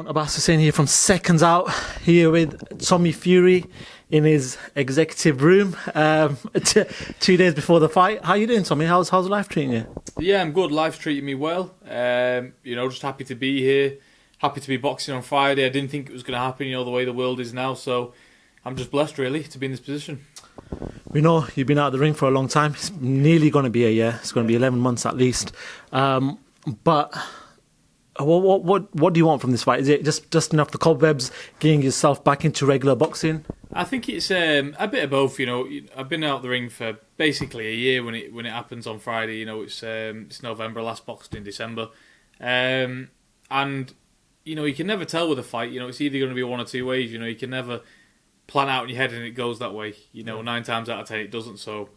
Oun Abbas here from SecondsOut, here with Tommy Fury in his executive room 2 days before the fight. How you doing, Tommy? How's life treating you? Yeah, I'm good. Life's treating me well. Just happy to be here. Happy to be boxing on Friday. I didn't think it was going to happen, the way the world is now. So I'm just blessed, really, to be in this position. We know you've been out of the ring for a long time. It's nearly going to be a year. It's going to be 11 months at least. But what do you want from this fight? Is it just enough the cobwebs, getting yourself back into regular boxing? I think it's a bit of both. I've been out the ring for basically a year when it happens on Friday. It's November. Last boxed in December, and you can never tell with a fight. It's either going to be one or two ways. You can never plan out in your head and it goes that way. 9 times out of 10 it doesn't. So,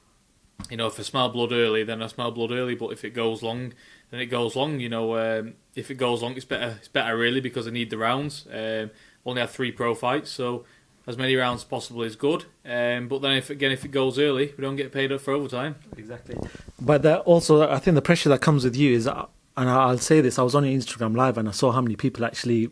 if I smell blood early, then I smell blood early. But if it goes long, then it goes long. If it goes long, it's better really, because I need the rounds. Only have 3 pro fights, so as many rounds as possible is good. But then if it goes early, we don't get paid up for overtime. Exactly. But also, I think the pressure that comes with you is, and I'll say this, I was on your Instagram live and I saw how many people actually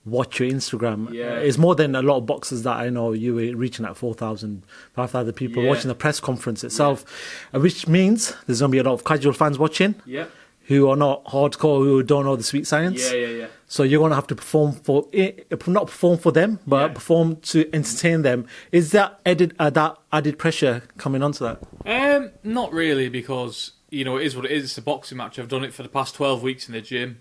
watch your Instagram. Yeah. It's more than a lot of boxers that I know. You were reaching at 4,000, 5,000 people watching the press conference itself, which means there's going to be a lot of casual fans watching. Yeah. Who are not hardcore, who don't know the sweet science. Yeah. So you're going to have to not perform for them, but perform to entertain them. Is that added pressure coming onto that? Not really, because it is what it is. It's a boxing match. I've done it for the past 12 weeks in the gym.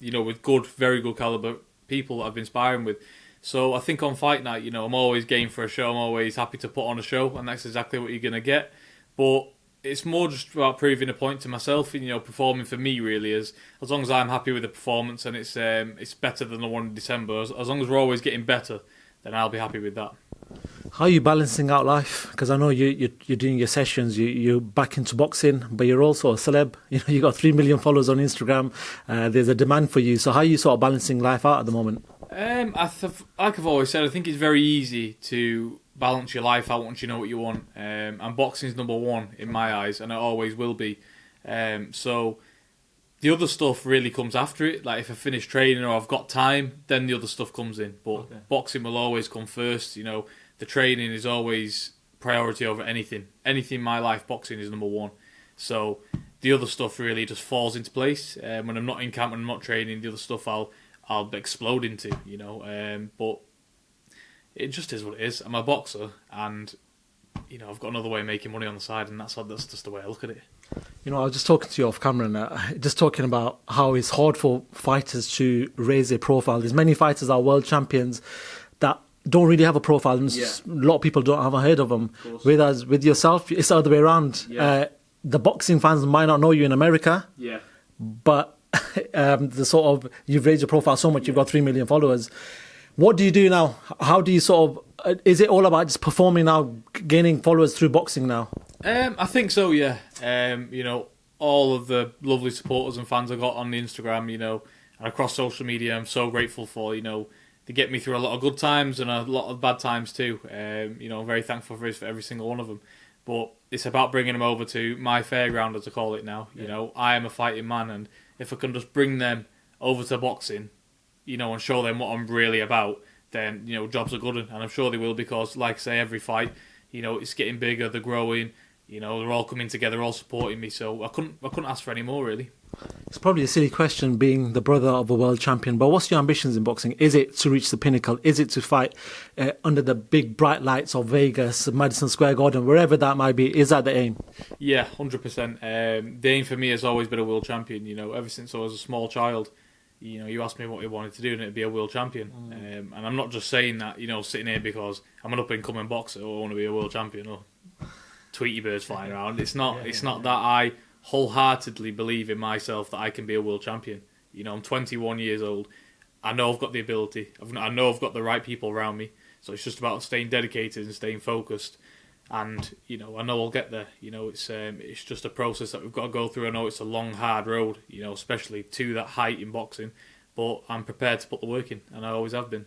With very good caliber people that I've been sparring with. So I think on fight night, I'm always game for a show. I'm always happy to put on a show, and that's exactly what you're going to get. But it's more just about proving a point to myself, and performing for me really. As long as I'm happy with the performance and it's better than the one in December. As long as we're always getting better, then I'll be happy with that. How are you balancing out life? Because I know you're doing your sessions, you're back into boxing, but you're also a celeb. You got 3 million followers on Instagram. There's a demand for you. So how are you sort of balancing life out at the moment? Like I've always said, I think it's very easy to balance your life out once you know what you want. And boxing's number one in my eyes, and it always will be. So the other stuff really comes after it. Like if I finish training or I've got time, then the other stuff comes in. But boxing will always come first. The training is always priority over anything. Anything in my life, boxing is number one. So the other stuff really just falls into place. When I'm not in camp and I'm not training, the other stuff I'll explode into. But it just is what it is. I'm a boxer, and I've got another way of making money on the side, and that's just the way I look at it. I was just talking to you off camera, and just talking about how it's hard for fighters to raise their profile. There's many fighters that are world champions that don't really have a profile, and a lot of people haven't heard of them. Whereas with yourself, it's the other way around. Yeah. The boxing fans might not know you in America, but the sort of, you've raised your profile so much, you've got 3 million followers. What do you do now? How do you is it all about just performing now, gaining followers through boxing now? I think so, yeah. All of the lovely supporters and fans I got on the Instagram, and across social media, I'm so grateful for. They get me through a lot of good times and a lot of bad times too. I'm very thankful for every single one of them. But it's about bringing them over to my fairground, as I call it now. I am a fighting man, and if I can just bring them over to boxing, and show them what I'm really about, then, jobs are good, and I'm sure they will, because, like I say, every fight, it's getting bigger, they're growing, they're all coming together, all supporting me, so I couldn't ask for any more, really. It's probably a silly question, being the brother of a world champion, but what's your ambitions in boxing? Is it to reach the pinnacle? Is it to fight under the big bright lights of Vegas, Madison Square Garden, wherever that might be? Is that the aim? Yeah, 100%. The aim for me has always been a world champion, ever since I was a small child. You asked me what I wanted to do, and it'd be a world champion. And I'm not just saying that, sitting here because I'm an up-and-coming boxer or I want to be a world champion or Tweety birds flying around. It's not that I wholeheartedly believe in myself that I can be a world champion. I'm 21 years old. I know I've got the ability. I know I've got the right people around me. So it's just about staying dedicated and staying focused. And, I know I'll get there. It's just a process that we've got to go through. I know it's a long, hard road, especially to that height in boxing. But I'm prepared to put the work in, and I always have been.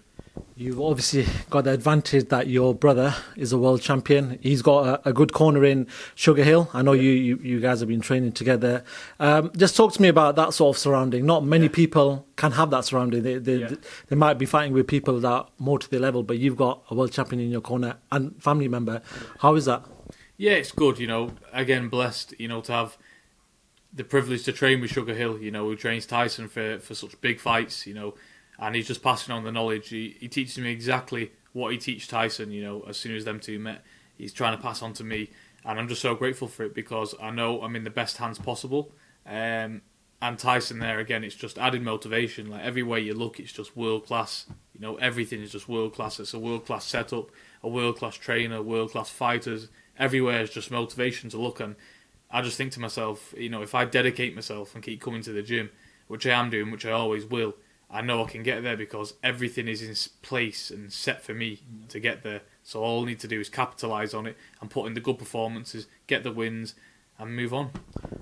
You've obviously got the advantage that your brother is a world champion. He's got a good corner in SugarHill. I know you guys have been training together. Just talk to me about that sort of surrounding. Not many people can have that surrounding. They might be fighting with people that are more to their level, but you've got a world champion in your corner and family member. How is that? Yeah, it's good. Again, blessed. To have the privilege to train with SugarHill. Who trains Tyson for such big fights. And he's just passing on the knowledge. He teaches me exactly what he teaches Tyson, as soon as them two met. He's trying to pass on to me. And I'm just so grateful for it because I know I'm in the best hands possible. And Tyson there, again, it's just added motivation. Like everywhere you look, it's just world class. Everything is just world class. It's a world class setup, a world class trainer, world class fighters. Everywhere is just motivation to look. And I just think to myself, if I dedicate myself and keep coming to the gym, which I am doing, which I always will, I know I can get there because everything is in place and set for me to get there. So all I need to do is capitalise on it and put in the good performances, get the wins and move on.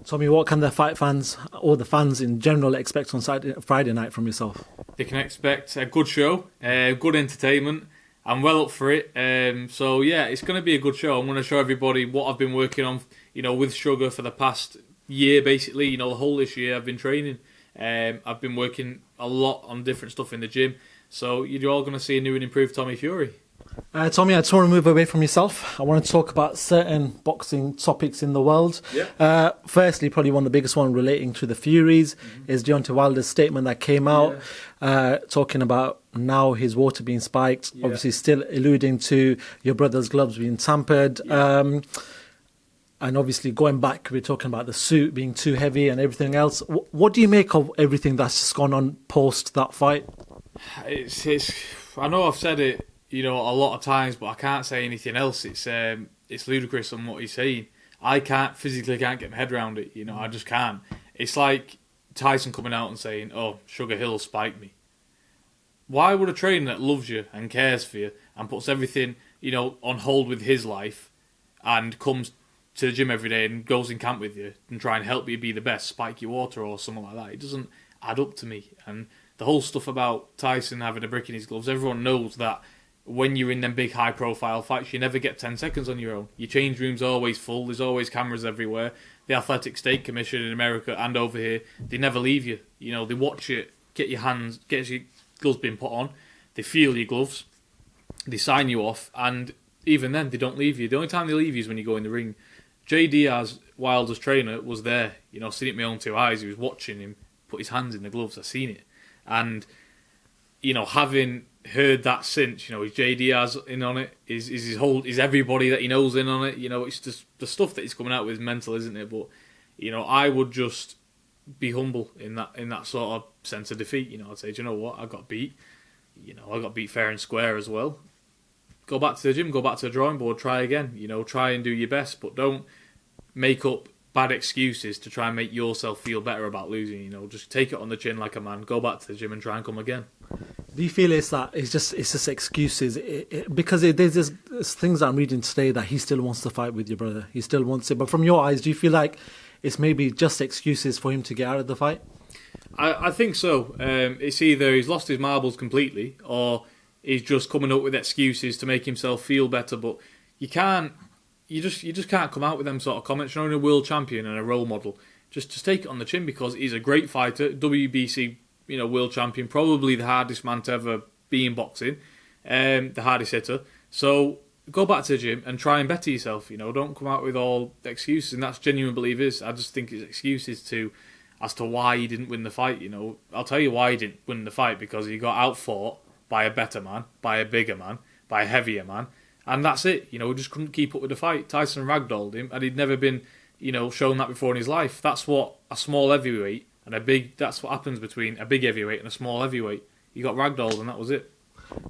Tommy, what can the fight fans or the fans in general expect on Friday night from yourself? They can expect a good show, good entertainment. I'm well up for it. So yeah, it's going to be a good show. I'm going to show everybody what I've been working on, with Sugar for the past year basically. The whole this year I've been training. I've been working a lot on different stuff in the gym, so you're all going to see a new and improved Tommy Fury. Tommy, I just want to move away from yourself. I want to talk about certain boxing topics in the world. Firstly, probably one of the biggest ones relating to the Furies is Deontay Wilder's statement that came out, talking about now his water being spiked, obviously still alluding to your brother's gloves being tampered. And obviously going back, we're talking about the suit being too heavy and everything else. What do you make of everything that's just gone on post that fight? I know I've said it, a lot of times, but I can't say anything else. It's ludicrous on what he's saying. I physically can't get my head around it. I just can't. It's like Tyson coming out and saying, "Oh, SugarHill spiked me." Why would a trainer that loves you and cares for you and puts everything, on hold with his life and comes to the gym every day and goes in camp with you and try and help you be the best, spike your water or something like that? It doesn't add up to me. And the whole stuff about Tyson having a brick in his gloves, everyone knows that when you're in them big high profile fights, you never get 10 seconds on your own. Your change room's always full, there's always cameras everywhere. The Athletic State Commission in America and over here, they never leave you. They watch it, get your gloves being put on, they feel your gloves, they sign you off, and even then they don't leave you. The only time they leave you is when you go in the ring. J. Diaz, Wilder's trainer, was there, seen it with my own two eyes. He was watching him put his hands in the gloves. I seen it. And, having heard that since, is J. Diaz in on it? Is everybody that he knows in on it? It's just the stuff that he's coming out with is mental, isn't it? But, I would just be humble in that sort of sense of defeat. I'd say, do you know what? I got beat. I got beat fair and square as well. Go back to the gym, go back to the drawing board, try again. Try and do your best, but don't make up bad excuses to try and make yourself feel better about losing. Just take it on the chin like a man, go back to the gym and try and come again. Do you feel it's just excuses? Because there's just things I'm reading today that he still wants to fight with your brother. He still wants it. But from your eyes, do you feel like it's maybe just excuses for him to get out of the fight? I think so. It's either he's lost his marbles completely or he's just coming up with excuses to make himself feel better. But you just can't come out with them sort of comments. You're only a world champion and a role model. Just take it on the chin because he's a great fighter, WBC, world champion, probably the hardest man to ever be in boxing, the hardest hitter. So go back to the gym and try and better yourself. Don't come out with all excuses, and that's genuine believers. I just think it's excuses as to why he didn't win the fight. I'll tell you why he didn't win the fight, because he got outfought by a better man, by a bigger man, by a heavier man, and that's it. He just couldn't keep up with the fight. Tyson ragdolled him, and he'd never been, shown that before in his life. That's what a small heavyweight that's what happens between a big heavyweight and a small heavyweight. He got ragdolled, and that was it.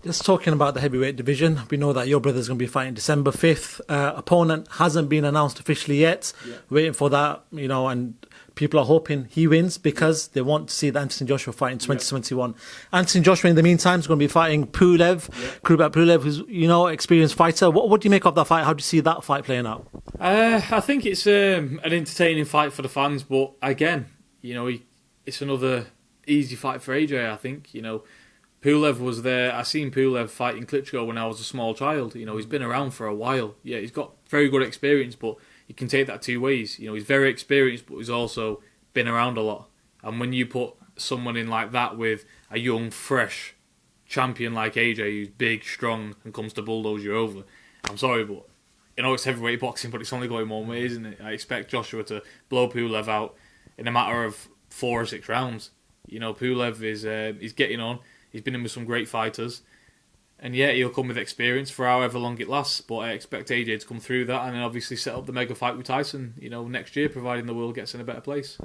Just talking about the heavyweight division, we know that your brother's going to be fighting December 5th. Opponent hasn't been announced officially yet. Waiting for that, and people are hoping he wins because they want to see the Anthony Joshua fight in 2021. Anthony Joshua, in the meantime, is going to be fighting Pulev, Kubrat Pulev, who's, experienced fighter. What do you make of that fight? How do you see that fight playing out? I think it's an entertaining fight for the fans, but again, it's another easy fight for AJ, I think. Pulev was there. I seen Pulev fighting Klitschko when I was a small child. You know, he's been around for a while. Yeah, he's got very good experience, but you can take that two ways. You know, he's very experienced, but he's also been around a lot. And when you put someone in like that with a young, fresh champion like AJ, who's big, strong, and comes to bulldoze you over, I'm sorry, but you know, it's heavyweight boxing, but it's only going one way, isn't it? I expect Joshua to blow Pulev out in a matter of 4 or 6 rounds. You know, Pulev is he's getting on. He's been in with some great fighters. And yeah, he'll come with experience for however long it lasts. But I expect AJ to come through that and then obviously set up the mega fight with Tyson, you know, next year, providing the world gets in a better place.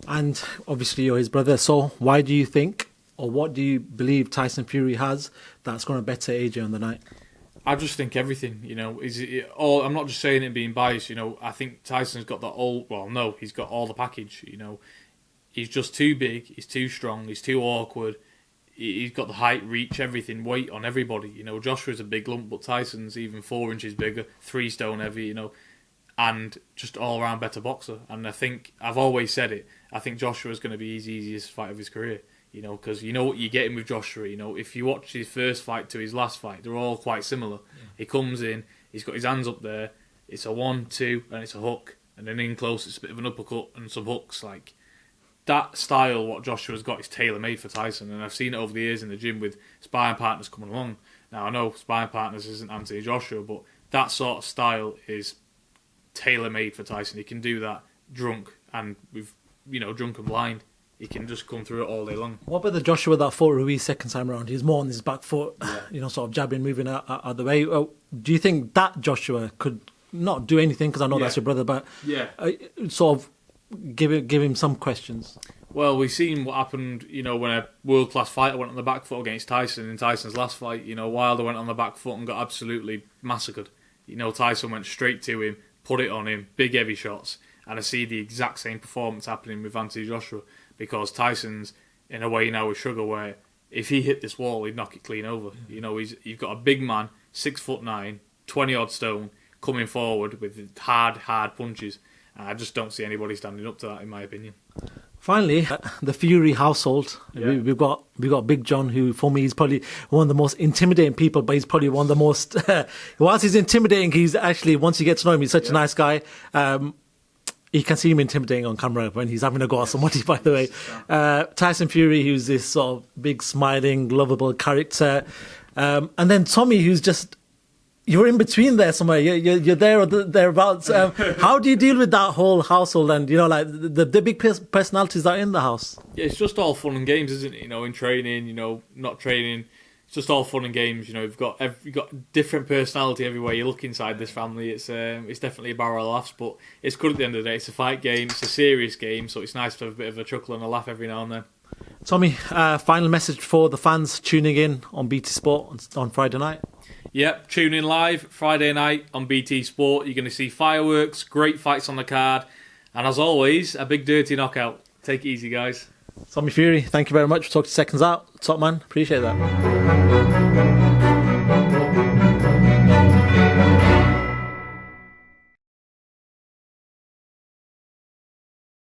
And obviously you're his brother. So why do you think, or what do you believe Tyson Fury has that's going to better AJ on the night? I just think everything, you know, I'm not just saying it being biased, you know, I think Tyson's got he's got all the package, you know. He's just too big, he's too strong, he's too awkward. He's got the height, reach, everything, weight on everybody. You know, Joshua's a big lump, but Tyson's even 4 inches bigger, 3 stone heavy, you know, and just all-round better boxer. And I think, I've always said it, I think Joshua's going to be his easiest fight of his career, you know, because you know what you're getting with Joshua. You know, if you watch his first fight to his last fight, they're all quite similar. Yeah. He comes in, he's got his hands up there, it's a 1-2, and it's a hook, and then in close, it's a bit of an uppercut and some hooks, like... That style, what Joshua's got, is tailor-made for Tyson, and I've seen it over the years in the gym with sparring partners coming along. Now, I know sparring partners isn't Anthony Joshua, but that sort of style is tailor-made for Tyson. He can do that drunk and with, you know, drunk and blind. He can just come through it all day long. What about the Joshua that fought Ruiz second time around? He's more on his back foot, you know, sort of jabbing, moving out the way. Do you think that Joshua could not do anything? Because I know that's your brother, but sort of give him some questions. Well, we've seen what happened, you know, when a world-class fighter went on the back foot against Tyson in Tyson's last fight. You know, Wilder went on the back foot and got absolutely massacred. You know, Tyson went straight to him, put it on him, big heavy shots, and I see the exact same performance happening with Anthony Joshua, because Tyson's in a way now with Sugar where if he hit this wall, he'd knock it clean over. You know, you've got a big man, 6'9", 20-odd stone, coming forward with hard punches. I just don't see anybody standing up to that, in my opinion. Finally, the Fury household. Yeah. We've got Big John, who for me is probably one of the most intimidating people, but he's probably one of the most. Whilst he's intimidating, he's actually, once you get to know him, he's such a nice guy. You can see him intimidating on camera when he's having a go at somebody, by the way. Tyson Fury, who's this sort of big, smiling, lovable character. And then Tommy, who's just... You're in between there somewhere. You're there or thereabouts. How do you deal with that whole household and, you know, like the big personalities that are in the house? Yeah, it's just all fun and games, isn't it? You know, in training, you know, not training. It's just all fun and games. You know, you've got different personality everywhere you look inside this family. It's definitely a barrel of laughs, but it's good at the end of the day. It's a fight game. It's a serious game, so it's nice to have a bit of a chuckle and a laugh every now and then. Tommy, final message for the fans tuning in on BT Sport on Friday night. Yep, tune in live Friday night on BT Sport. You're going to see fireworks, great fights on the card, and as always, a big dirty knockout. Take it easy, guys. Tommy Fury, thank you very much for talking to Seconds Out. Top man, appreciate that.